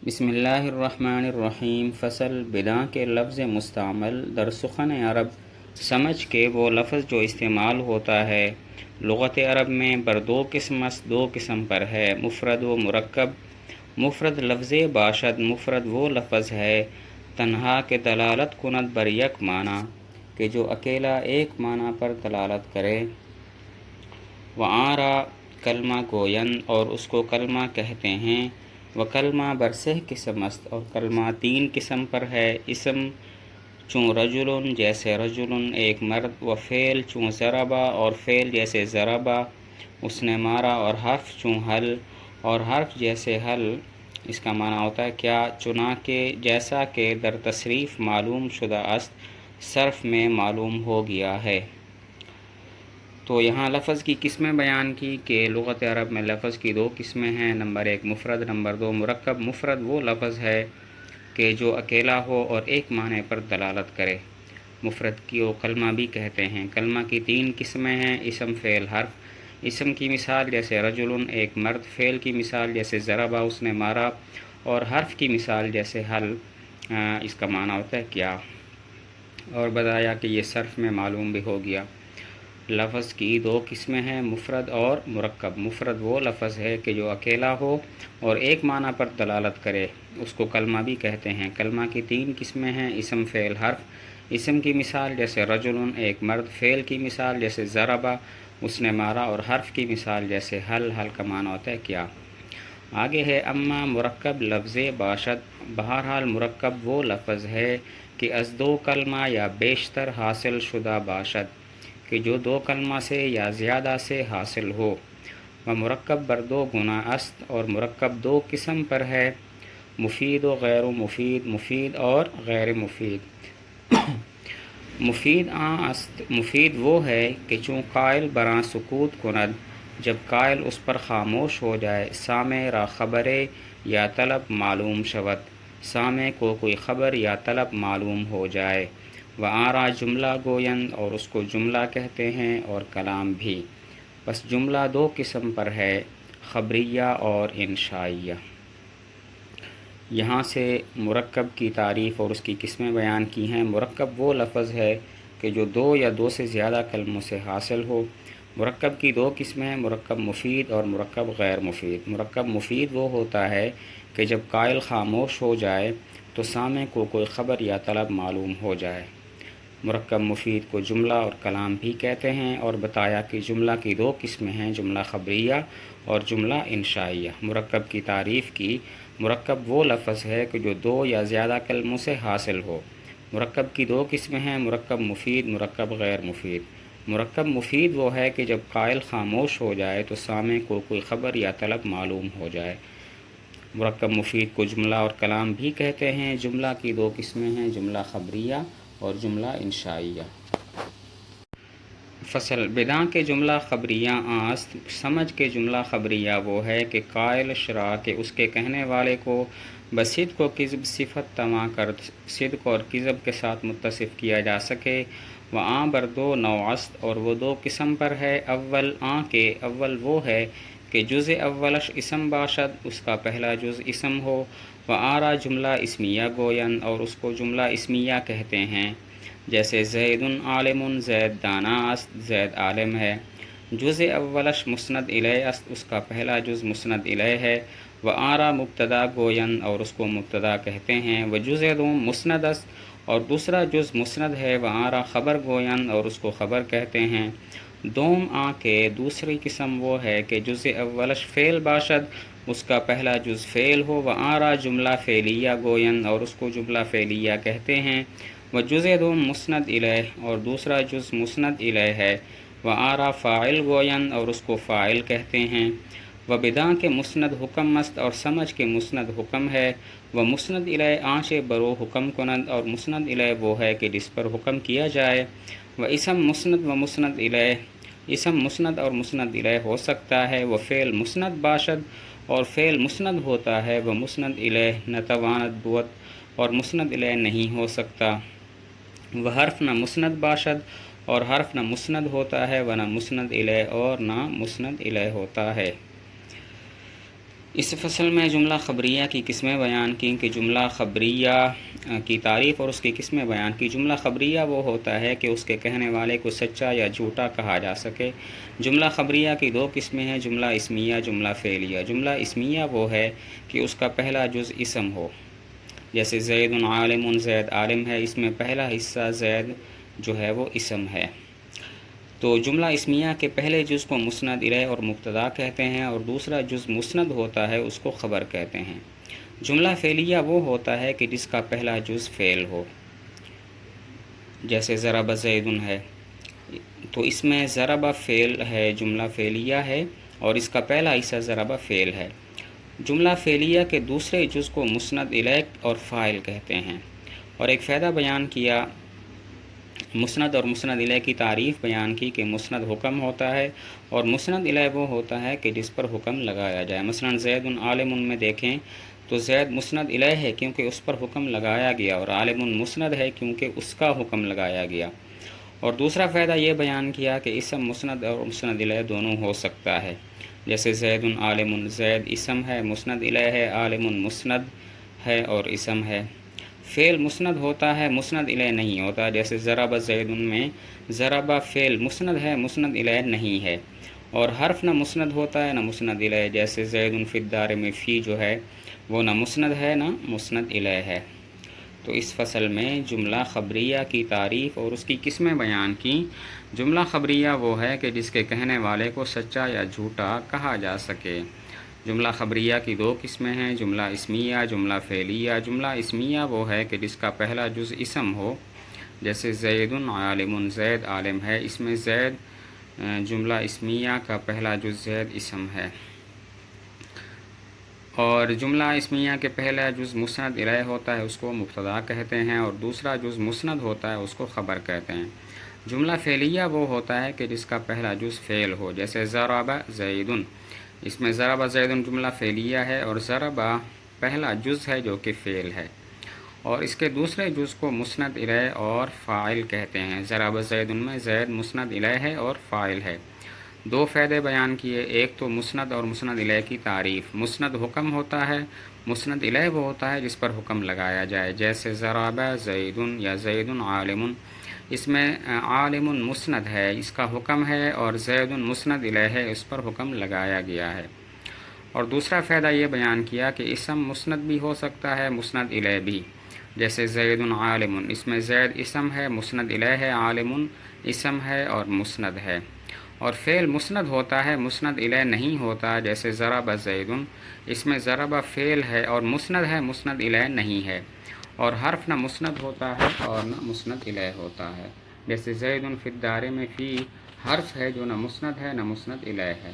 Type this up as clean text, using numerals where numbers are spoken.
بسم اللہ الرحمن الرحیم۔ فصل بداں کے لفظ مستعمل در سخن عرب سمجھ کے وہ لفظ جو استعمال ہوتا ہے لغت عرب میں بر دو قسم است، دو قسم پر ہے، مفرد و مرکب۔ مفرد لفظ باشد، مفرد وہ لفظ ہے تنہا کے دلالت کند بر یک معنی کہ جو اکیلا ایک معنی پر دلالت کرے۔ وہاں را کلمہ گوین اور اس کو کلمہ کہتے ہیں۔ و کلمہ برسہ قسم است اور کلمہ تین قسم پر ہے، اسم چون رجل جیسے رجل ایک مرد، و فعل چون ضربا اور فعل جیسے ضربا اس نے مارا، اور حرف چون حل اور حرف جیسے حل اس کا معنی ہوتا ہے کیا، چنانکہ جیسا کہ در تصریف معلوم شدہ است صرف میں معلوم ہو گیا ہے۔ تو یہاں لفظ کی قسمیں بیان کی کہ لغت عرب میں لفظ کی دو قسمیں ہیں، نمبر ایک مفرد، نمبر دو مرکب۔ مفرد وہ لفظ ہے کہ جو اکیلا ہو اور ایک معنی پر دلالت کرے، مفرد کی وہ کلمہ بھی کہتے ہیں۔ کلمہ کی تین قسمیں ہیں، اسم، فعل، حرف۔ اسم کی مثال جیسے رجل ایک مرد، فعل کی مثال جیسے ضربا اس نے مارا، اور حرف کی مثال جیسے حل اس کا معنی ہوتا ہے کیا، اور بتایا کہ یہ صرف میں معلوم بھی ہو گیا۔ لفظ کی دو قسمیں ہیں، مفرد اور مرکب۔ مفرد وہ لفظ ہے کہ جو اکیلا ہو اور ایک معنی پر دلالت کرے، اس کو کلمہ بھی کہتے ہیں۔ کلمہ کی تین قسمیں ہیں، اسم، فعل، حرف۔ اسم کی مثال جیسے رجل ایک مرد، فعل کی مثال جیسے ضربا اس نے مارا، اور حرف کی مثال جیسے حل کا معنی ہوتا ہے کیا۔ آگے ہے اما مرکب لفظ باشد۔ بہرحال مرکب وہ لفظ ہے کہ از دو کلمہ یا بیشتر حاصل شدہ باشد، کہ جو دو کلمہ سے یا زیادہ سے حاصل ہو۔ و مرکب بر دو گنا است اور مرکب دو قسم پر ہے، مفید و غیر مفید، مفید اور غیر مفید۔ مفید است، مفید وہ ہے کہ چون قائل براں سکوت کند، جب قائل اس پر خاموش ہو جائے، سامع را خبر یا طلب معلوم شود، سامع کو کوئی خبر یا طلب معلوم ہو جائے۔ و آرا جملہ گویند اور اس کو جملہ کہتے ہیں، اور کلام بھی۔ بس جملہ دو قسم پر ہے، خبریہ اور انشائیہ۔ یہاں سے مرکب کی تعریف اور اس کی قسمیں بیان کی ہیں۔ مرکب وہ لفظ ہے کہ جو دو یا دو سے زیادہ کلموں سے حاصل ہو۔ مرکب کی دو قسمیں ہیں، مرکب مفید اور مرکب غیر مفید۔ مرکب مفید وہ ہوتا ہے کہ جب قائل خاموش ہو جائے تو سامع کو کوئی خبر یا طلب معلوم ہو جائے۔ مرکب مفید کو جملہ اور کلام بھی کہتے ہیں، اور بتایا کہ جملہ کی دو قسمیں ہیں، جملہ خبریہ اور جملہ انشائیہ۔ مرکب کی تعریف کی، مرکب وہ لفظ ہے کہ جو دو یا زیادہ کلموں سے حاصل ہو۔ مرکب کی دو قسمیں ہیں، مرکب مفید، مرکب غیر مفید۔ مرکب مفید وہ ہے کہ جب قائل خاموش ہو جائے تو سامع کو کوئی خبر یا طلب معلوم ہو جائے۔ مرکب مفید کو جملہ اور کلام بھی کہتے ہیں۔ جملہ کی دو قسمیں ہیں، جملہ خبریہ اور جملہ انشائیہ۔ فصل بداں کے جملہ خبریہ است، سمجھ کے جملہ خبریہ وہ ہے کہ قائل شرع کے اس کے کہنے والے کو بصدق و کذب صفت تواں کر صدق اور کذب کے ساتھ متصف کیا جا سکے۔ وہاں بر دو نوع است اور وہ دو قسم پر ہے، اول کے اول وہ ہے کہ جز اولش اسم باشد، اس کا پہلا جز اسم ہو۔ و آرا جملہ اسمیہ گوین اور اس کو جملہ اسمیہ کہتے ہیں، جیسے زید عالم، زید دانا است، زید عالم ہے۔ جز اولش مسند الیہ است، اس کا پہلا جز مسند الیہ ہے۔ و آرا مبتدا گوین اور اس کو مبتدا کہتے ہیں۔ و جز دوم مسند است اور دوسرا جز مسند ہے۔ و آرا خبر گوین اور اس کو خبر کہتے ہیں۔ دوم کے دوسری قسم وہ ہے کہ جز اولش فعل باشد، اس کا پہلا جز فعل ہو۔ و آرا جملہ فعلیہ گوین اور اس کو جملہ فعلیہ کہتے ہیں۔ و جز دوم مسند الیہ اور دوسرا جز مسند الیہ ہے۔ و آرا فاعل گوین اور اس کو فاعل کہتے ہیں۔ و بداں کے مسند حکم است اور سمجھ کے مسند حکم ہے۔ و مسند الیہ آنچے برو حکم کنند اور مسند الیہ وہ ہے کہ جس پر حکم کیا جائے۔ و اسم مسند و مسند الیہ، اسم مسند اور مسند الیہ ہو سکتا ہے۔ و فعل مسند باشد اور فعل مسند ہوتا ہے۔ و مسند الیہ نتواند بود اور مسند الیہ نہیں ہو سکتا۔ و حرف نہ مسند باشد اور حرف نہ مسند ہوتا ہے، و نہ مسند الیہ اور نہ مسند الیہ ہوتا ہے۔ اس فصل میں جملہ خبریہ کی قسمیں بیان کی کہ جملہ خبریہ کی تعریف اور اس کی قسمیں بیان کی۔ جملہ خبریہ وہ ہوتا ہے کہ اس کے کہنے والے کو سچا یا جھوٹا کہا جا سکے۔ جملہ خبریہ کی دو قسمیں ہیں، جملہ اسمیہ، جملہ فعلیہ۔ جملہ اسمیہ وہ ہے کہ اس کا پہلا جز اسم ہو، جیسے زید عالم، زید عالم ہے، اس میں پہلا حصہ زید جو ہے وہ اسم ہے۔ تو جملہ اسمیہ کے پہلے جز کو مسند الیہ اور مبتدا کہتے ہیں، اور دوسرا جز مسند ہوتا ہے اس کو خبر کہتے ہیں۔ جملہ فعلیہ وہ ہوتا ہے کہ جس کا پہلا جز فعل ہو، جیسے ضرب زید ہے، تو اس میں ضرب فعل ہے، جملہ فعلیہ ہے، اور اس کا پہلا حصہ ضرب فعل ہے۔ جملہ فعلیہ کے دوسرے جز کو مسند الیہ اور فاعل کہتے ہیں۔ اور ایک فائدہ بیان کیا، مسند اور مسند الیہ کی تعریف بیان کی کہ مسند حکم ہوتا ہے اور مسند الیہ وہ ہوتا ہے کہ جس پر حکم لگایا جائے۔ مثلا زید عالم میں دیکھیں تو زید مسند الیہ ہے کیونکہ اس پر حکم لگایا گیا، اور عالم مسند ہے کیونکہ اس کا حکم لگایا گیا۔ اور دوسرا فائدہ یہ بیان کیا کہ اسم مسند اور مسند الیہ دونوں ہو سکتا ہے، جیسے زید عالم، زید اسم ہے، مسند الیہ ہے، عالم مسند ہے اور اسم ہے۔ فعل مسند ہوتا ہے، مسند الیہ نہیں ہوتا، جیسے ضرب زید میں ضرب فعل مسند ہے، مسند الیہ نہیں ہے۔ اور حرف نہ مسند ہوتا ہے نہ مسند الیہ، جیسے زید فی الدار میں فی جو ہے وہ نہ مسند ہے نہ مسند الیہ ہے۔ تو اس فصل میں جملہ خبریہ کی تعریف اور اس کی قسمیں بیان کی۔ جملہ خبریہ وہ ہے کہ جس کے کہنے والے کو سچا یا جھوٹا کہا جا سکے۔ جملہ خبریہ کی دو قسمیں ہیں، جملہ اسمیہ، جملہ فعلیہ۔ جملہ اسمیہ وہ ہے کہ جس کا پہلا جز اسم ہو، جیسے زید عالم، زید عالم ہے، اس میں زید جملہ اسمیہ کا پہلا جز زید اسم ہے۔ اور جملہ اسمیہ کے پہلا جز مسند الیہ ہوتا ہے، اس کو مبتدا کہتے ہیں، اور دوسرا جز مسند ہوتا ہے اس کو خبر کہتے ہیں۔ جملہ فعلیہ وہ ہوتا ہے کہ جس کا پہلا جز فعل ہو، جیسے ضرب زید، اس میں ضرب زید جملہ فعلیہ ہے اور ضرب پہلا جز ہے جو کہ فعل ہے، اور اس کے دوسرے جز کو مسند الیہ اور فاعل کہتے ہیں۔ ضرب زید میں زید مسند الیہ ہے اور فاعل ہے۔ دو فائدے بیان کیے، ایک تو مسند اور مسند الیہ کی تعریف۔ مسند حکم ہوتا ہے، مسند الیہ وہ ہوتا ہے جس پر حکم لگایا جائے، جیسے ضرب زید یا زید عالم، اس میں عالم مسند ہے، اس کا حکم ہے، اور زید مسند الیہ ہے، اس پر حکم لگایا گیا ہے۔ اور دوسرا فائدہ یہ بیان کیا کہ اسم مسند بھی ہو سکتا ہے، مسند الیہ بھی، جیسے زید عالم، اس میں زید اسم ہے، مسند الیہ ہے، عالم اسم ہے اور مسند ہے۔ اور فعل مسند ہوتا ہے، مسند الیہ نہیں ہوتا، جیسے ضرب زید، اس میں ضرب فعل ہے اور مسند ہے، مسند الیہ نہیں ہے۔ اور حرف نہ مسند ہوتا ہے اور نہ مسند الیہ ہوتا ہے، جیسے زید فی الدار میں فی حرف ہے جو نہ مسند ہے نہ مسند الیہ ہے۔